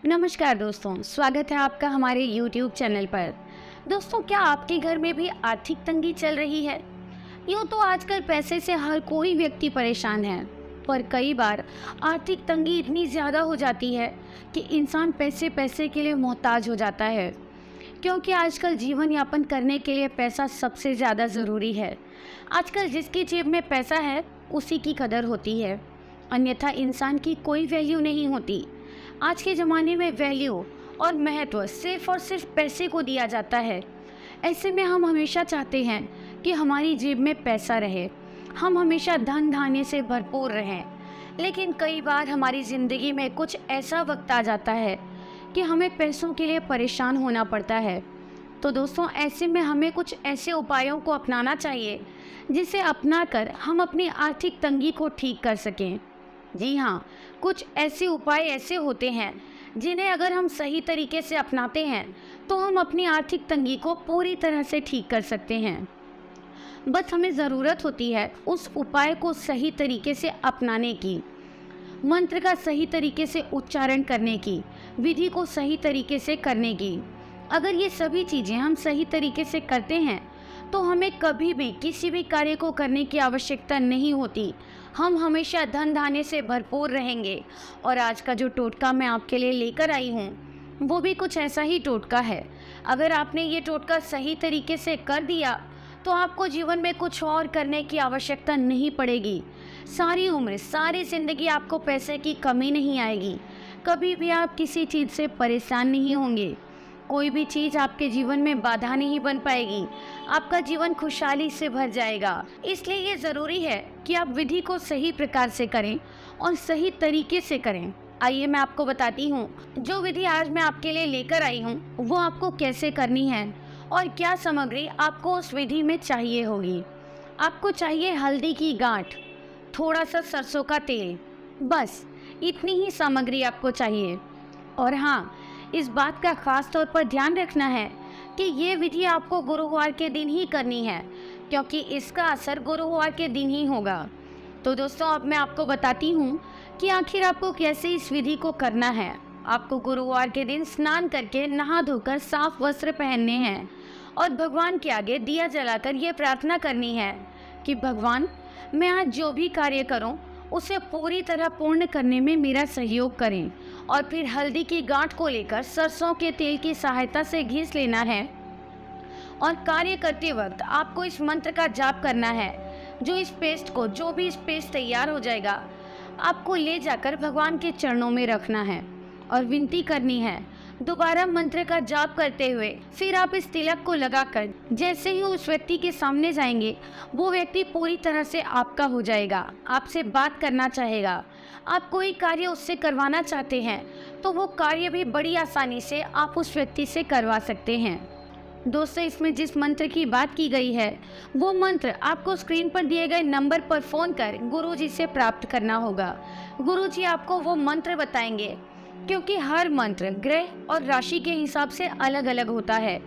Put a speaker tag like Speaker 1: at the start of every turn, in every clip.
Speaker 1: नमस्कार दोस्तों, स्वागत है आपका हमारे YouTube चैनल पर। दोस्तों, क्या आपके घर में भी आर्थिक तंगी चल रही है? यूँ तो आजकल पैसे से हर कोई व्यक्ति परेशान है, पर कई बार आर्थिक तंगी इतनी ज़्यादा हो जाती है कि इंसान पैसे के लिए मोहताज हो जाता है, क्योंकि आजकल जीवन यापन करने के लिए पैसा सबसे ज़्यादा ज़रूरी है। आजकल जिसकी जेब में पैसा है उसी की कदर होती है, अन्यथा इंसान की कोई वैल्यू नहीं होती। आज के ज़माने में वैल्यू और महत्व सिर्फ और सिर्फ पैसे को दिया जाता है। ऐसे में हम हमेशा चाहते हैं कि हमारी जेब में पैसा रहे, हम हमेशा धन धान्य से भरपूर रहें। लेकिन कई बार हमारी ज़िंदगी में कुछ ऐसा वक्त आ जाता है कि हमें पैसों के लिए परेशान होना पड़ता है। तो दोस्तों, ऐसे में हमें कुछ ऐसे उपायों को अपनाना चाहिए जिसे अपनाकर हम अपनी आर्थिक तंगी को ठीक कर सकें। जी हाँ, कुछ ऐसे उपाय ऐसे होते हैं जिन्हें अगर हम सही तरीके से अपनाते हैं तो हम अपनी आर्थिक तंगी को पूरी तरह से ठीक कर सकते हैं। बस हमें ज़रूरत होती है उस उपाय को सही तरीके से अपनाने की, मंत्र का सही तरीके से उच्चारण करने की, विधि को सही तरीके से करने की। अगर ये सभी चीज़ें हम सही तरीके से करते हैं तो हमें कभी भी किसी भी कार्य को करने की आवश्यकता नहीं होती। हम हमेशा धन धान्य से भरपूर रहेंगे। और आज का जो टोटका मैं आपके लिए लेकर आई हूँ वो भी कुछ ऐसा ही टोटका है। अगर आपने ये टोटका सही तरीके से कर दिया तो आपको जीवन में कुछ और करने की आवश्यकता नहीं पड़ेगी। सारी उम्र, सारी ज़िंदगी आपको पैसे की कमी नहीं आएगी। कभी भी आप किसी चीज़ से परेशान नहीं होंगे। कोई भी चीज़ आपके जीवन में बाधा नहीं बन पाएगी। आपका जीवन खुशहाली से भर जाएगा। इसलिए ये ज़रूरी है कि आप विधि को सही प्रकार से करें और सही तरीके से करें। आइए मैं आपको बताती हूँ जो विधि आज मैं आपके लिए लेकर आई हूँ वो आपको कैसे करनी है और क्या सामग्री आपको उस विधि में चाहिए होगी। आपको चाहिए हल्दी की गांठ, थोड़ा सा सरसों का तेल, बस इतनी ही सामग्री आपको चाहिए। और हाँ, इस बात का खास तौर पर ध्यान रखना है कि ये विधि आपको गुरुवार के दिन ही करनी है, क्योंकि इसका असर गुरुवार के दिन ही होगा। तो दोस्तों, अब मैं आपको बताती हूँ कि आखिर आपको कैसे इस विधि को करना है। आपको गुरुवार के दिन स्नान करके नहा धोकर साफ वस्त्र पहनने हैं और भगवान के आगे दिया जलाकर ये प्रार्थना करनी है कि भगवान, मैं आज जो भी कार्य करूँ उसे पूरी तरह पूर्ण करने में मेरा सहयोग करें। और फिर हल्दी की गांठ को लेकर सरसों के तेल की सहायता से घिस लेना है और कार्य करते वक्त आपको इस मंत्र का जाप करना है। जो भी इस पेस्ट तैयार हो जाएगा आपको ले जाकर भगवान के चरणों में रखना है और विनती करनी है। दोबारा मंत्र का जाप करते हुए फिर आप इस तिलक को लगाकर जैसे ही उस व्यक्ति के सामने जाएंगे वो व्यक्ति पूरी तरह से आपका हो जाएगा, आपसे बात करना चाहेगा। आप कोई कार्य उससे करवाना चाहते हैं तो वो कार्य भी बड़ी आसानी से आप उस व्यक्ति से करवा सकते हैं। दोस्तों, इसमें जिस मंत्र की बात की गई है वो मंत्र आपको स्क्रीन पर दिए गए नंबर पर फ़ोन कर गुरुजी से प्राप्त करना होगा। गुरुजी आपको वो मंत्र बताएंगे, क्योंकि हर मंत्र ग्रह और राशि के हिसाब से अलग अलग होता है।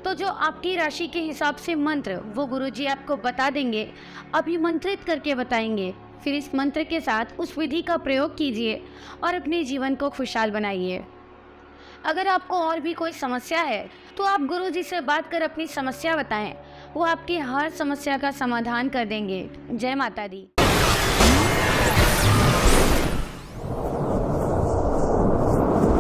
Speaker 1: तो जो आपकी राशि के हिसाब से मंत्र वो गुरुजी आपको बता देंगे, अभिमंत्रित करके बताएंगे। फिर इस मंत्र के साथ उस विधि का प्रयोग कीजिए और अपने जीवन को खुशहाल बनाइए। अगर आपको और भी कोई समस्या है तो आप गुरुजी से बात कर अपनी समस्या बताएं, वो आपकी हर समस्या का समाधान कर देंगे। जय माता दी।